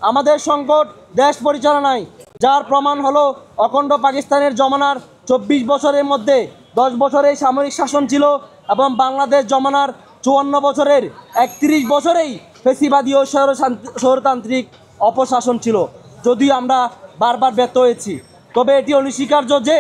আমাদের সংকট দেশ পরিচালনায়, যার প্রমাণ হলো অখণ্ড পাকিস্তানের জমানার 24 বছরের মধ্যে 10 বছরেই সামরিক শাসন ছিল এবং বাংলাদেশ জমানার 54 বছরের 31 বছরেই ফেসিবাদী ও স্বৈরতান্ত্রিক অপশাসন ছিল। যদিও আমরা বারবার ব্যর্থ হয়েছি, তবে এটি অনস্বীকার্য যে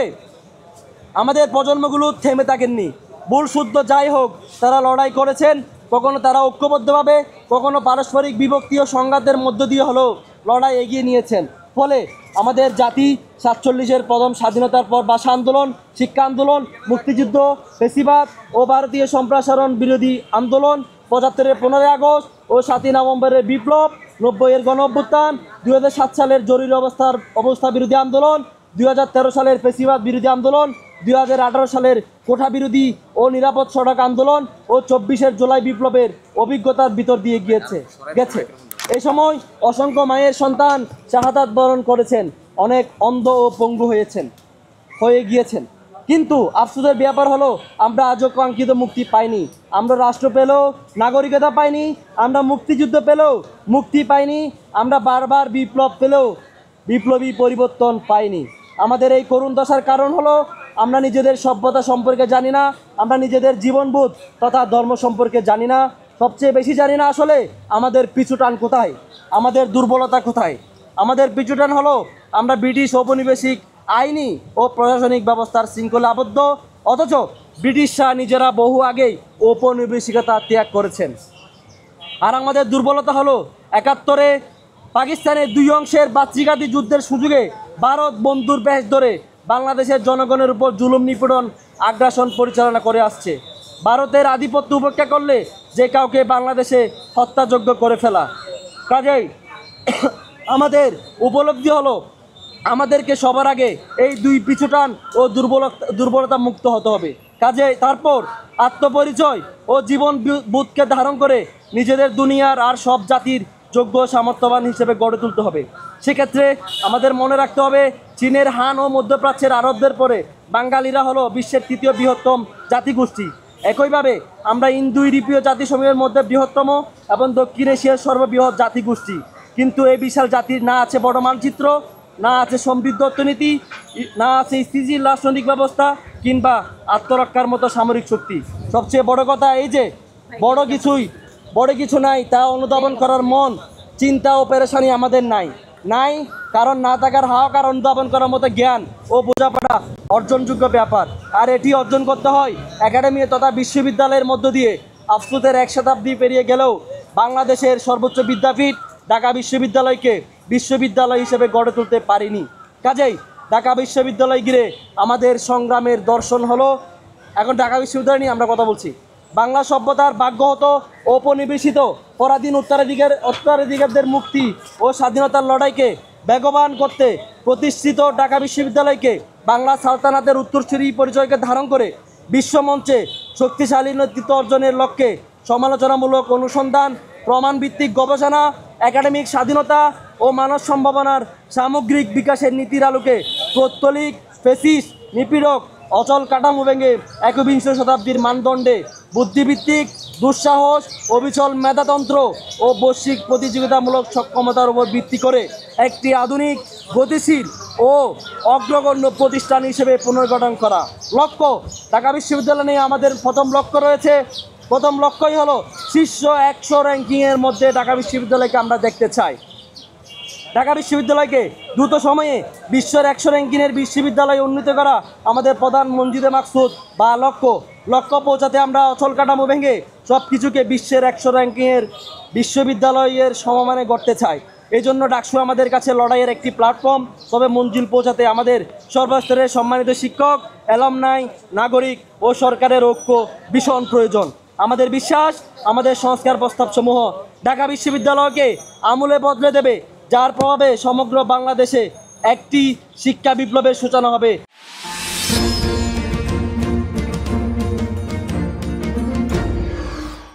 আমাদের প্রজন্মগুলো থেমে থাকেননি। ভুল শুদ্ধ যাই হোক, তারা লড়াই করেছেন। কখনো তারা ঐক্যবদ্ধভাবে, কখনো পারস্পরিক বিভক্তি ও সংঘাতের মধ্য দিয়ে হলেও লড়াই এগিয়ে নিয়েছেন। ফলে আমাদের জাতি 47-এর প্রথম স্বাধীনতার পর ভাষা আন্দোলন, শিক্ষা আন্দোলন, মুক্তিযুদ্ধ, ফেসিবাদ ও ভারতীয় সম্প্রসারণ বিরোধী আন্দোলন, 75-এর 15ই আগস্ট ও 7ই নভেম্বরের বিপ্লব, 90-এর গণ অভ্যুত্থান, 2007 সালের জরুরি অবস্থা বিরোধী আন্দোলন, 2013 সালের ফেসিবাদ বিরোধী আন্দোলন, 2018 সালের কোঠা বিরোধী ও নিরাপদ সড়ক আন্দোলন ও 24-এর জুলাই বিপ্লবের অভিজ্ঞতার ভিতর দিয়ে গেছে। এই সময় অসংখ্য মায়ের সন্তান শাহাদাত বরণ করেছেন, অনেক অন্ধ ও পঙ্গু হয়ে গিয়েছেন। কিন্তু আফসোসের ব্যাপার হলো আমরা আজও কাঙ্ক্ষিত মুক্তি পাইনি। আমরা রাষ্ট্র পেলেও নাগরিকতা পাইনি, আমরা মুক্তিযুদ্ধ পেলেও মুক্তি পাইনি, আমরা বারবার বিপ্লব পেলেও বিপ্লবী পরিবর্তন পাইনি। আমাদের এই করুণ দশার কারণ হলো আমরা নিজেদের সভ্যতা সম্পর্কে জানি না, আমরা নিজেদের জীবনবোধ তথা ধর্ম সম্পর্কে জানি না। সবচেয়ে বেশি জানি না আসলে আমাদের পিছুটান কোথায়, আমাদের দুর্বলতা কোথায়। আমাদের পিছুটান হলো আমরা ব্রিটিশ ঔপনিবেশিক আইনি ও প্রশাসনিক ব্যবস্থার শৃঙ্খলা আবদ্ধ, অথচ ব্রিটিশরা নিজেরা বহু আগেই ঔপনিবেশিকতা ত্যাগ করেছেন। আর আমাদের দুর্বলতা হলো 71-এ পাকিস্তানের দুই অংশের বাচ্চিঘাতী যুদ্ধের সুযোগে ভারত বন্ধুর বেশ ধরে বাংলাদেশের জনগণের উপর জুলুম নিপীড়ন আগ্রাসন পরিচালনা করে আসছে। ভারতের আধিপত্য উপেক্ষা করলে যে কাউকে বাংলাদেশে হত্যাযোগ্য করে ফেলা। কাজেই আমাদের উপলব্ধি হলো আমাদেরকে সবার আগে এই দুই পিছুটান ও দুর্বলতা মুক্ত হতে হবে। কাজেই তারপর আত্মপরিচয় ও জীবন বোধকে ধারণ করে নিজেদের দুনিয়ার আর সব জাতির যোগ্য সামর্থ্যবান হিসেবে গড়ে তুলতে হবে। সেক্ষেত্রে আমাদের মনে রাখতে হবে চীনের হান ও মধ্যপ্রাচ্যের আরবদের পরে বাঙালিরা হলো বিশ্বের 3য় বৃহত্তম জাতিগোষ্ঠী। একইভাবে আমরা ইন্দো ইউরোপীয় জাতিসমূহের মধ্যে বৃহত্তম এবং দক্ষিণ এশিয়ার সর্ববৃহৎ জাতিগোষ্ঠী। কিন্তু এই বিশাল জাতির না আছে বড় মানচিত্র, না আছে সমৃদ্ধ অর্থনীতি, না আছে স্থিতিশীল রাজনৈতিক ব্যবস্থা কিংবা আত্মরক্ষার মতো সামরিক শক্তি। সবচেয়ে বড় কথা এই যে বড় কিছু নাই তা অনুধাবন করার মন, চিন্তা ও পেরেশানি আমাদের নাই কারণ না থাকার হাহাকার অনুধাবন করার মতো জ্ঞান ও বোঝাপড়া অর্জনযোগ্য ব্যাপার। আর এটি অর্জন করতে হয় একাডেমি তথা বিশ্ববিদ্যালয়ের মধ্য দিয়ে। আফসোসের 1 শতাব্দী পেরিয়ে গেলেও বাংলাদেশের সর্বোচ্চ বিদ্যাপীঠ ঢাকা বিশ্ববিদ্যালয়কে বিশ্ববিদ্যালয় হিসেবে গড়ে তুলতে পারিনি। কাজেই ঢাকা বিশ্ববিদ্যালয় ঘিরে আমাদের সংগ্রামের দর্শন হলো, এখন ঢাকা বিশ্ববিদ্যালয় নিয়ে আমরা কথা বলছি, বাংলা সভ্যতার ভাগ্যহত ঔপনিবেশিত পরাধীন উত্তরাধিকারদের মুক্তি ও স্বাধীনতার লড়াইকে বেগবান করতে প্রতিষ্ঠিত ঢাকা বিশ্ববিদ্যালয়কে বাংলা সালতানাতের উত্তরসূরি পরিচয়কে ধারণ করে বিশ্বমঞ্চে শক্তিশালী নেতৃত্ব অর্জনের লক্ষ্যে সমালোচনামূলক অনুসন্ধান, প্রমাণভিত্তিক গবেষণা, একাডেমিক স্বাধীনতা ও মানব সম্ভাবনার সামগ্রিক বিকাশের নীতির আলোকে পৌত্তলিক, ফেসিস্ট, নিপীড়ক, অচল কাঠামো ভেঙে 21 শতাব্দীর মানদণ্ডে বুদ্ধিভিত্তিক, দুঃসাহস, অবিচল মেধাতন্ত্র ও বৈশ্বিক প্রতিযোগিতামূলক সক্ষমতার উপর ভিত্তি করে একটি আধুনিক, গতিশীল ও অগ্রগণ্য প্রতিষ্ঠান হিসেবে পুনর্গঠন করা। লক্ষ্য ঢাকা বিশ্ববিদ্যালয় নিয়ে আমাদের প্রথম লক্ষ্য রয়েছে। প্রথম লক্ষ্যই হলো শীর্ষ 100 র্যাঙ্কিংয়ের মধ্যে ঢাকা বিশ্ববিদ্যালয়কে আমরা দেখতে চাই। ঢাকা বিশ্ববিদ্যালয়কে দ্রুত সময়ে বিশ্বের 100 র্যাঙ্কিংয়ের বিশ্ববিদ্যালয়ে উন্নীত করা আমাদের প্রধান মঞ্জিদে মাকসুদ বা লক্ষ্য পৌঁছাতে আমরা অচল কাঠামো ভেঙে সব কিছুকে বিশ্বের 100 র্যাঙ্কিংয়ের বিশ্ববিদ্যালয়ের সমমানে গড়তে চাই। এই জন্য ডাকসু আমাদের কাছে লড়াইয়ের একটি প্ল্যাটফর্ম। তবে মঞ্জিল পৌঁছাতে আমাদের সর্বস্তরের সম্মানিত শিক্ষক, অ্যালামনাই, নাগরিক ও সরকারের ঐক্য ভীষণ প্রয়োজন। আমাদের বিশ্বাস আমাদের সংস্কার প্রস্তাবসমূহ ঢাকা বিশ্ববিদ্যালয়কে আমূলে বদলে দেবে, যার প্রভাবে সমগ্র বাংলাদেশে একটি শিক্ষা বিপ্লবের সূচনা হবে।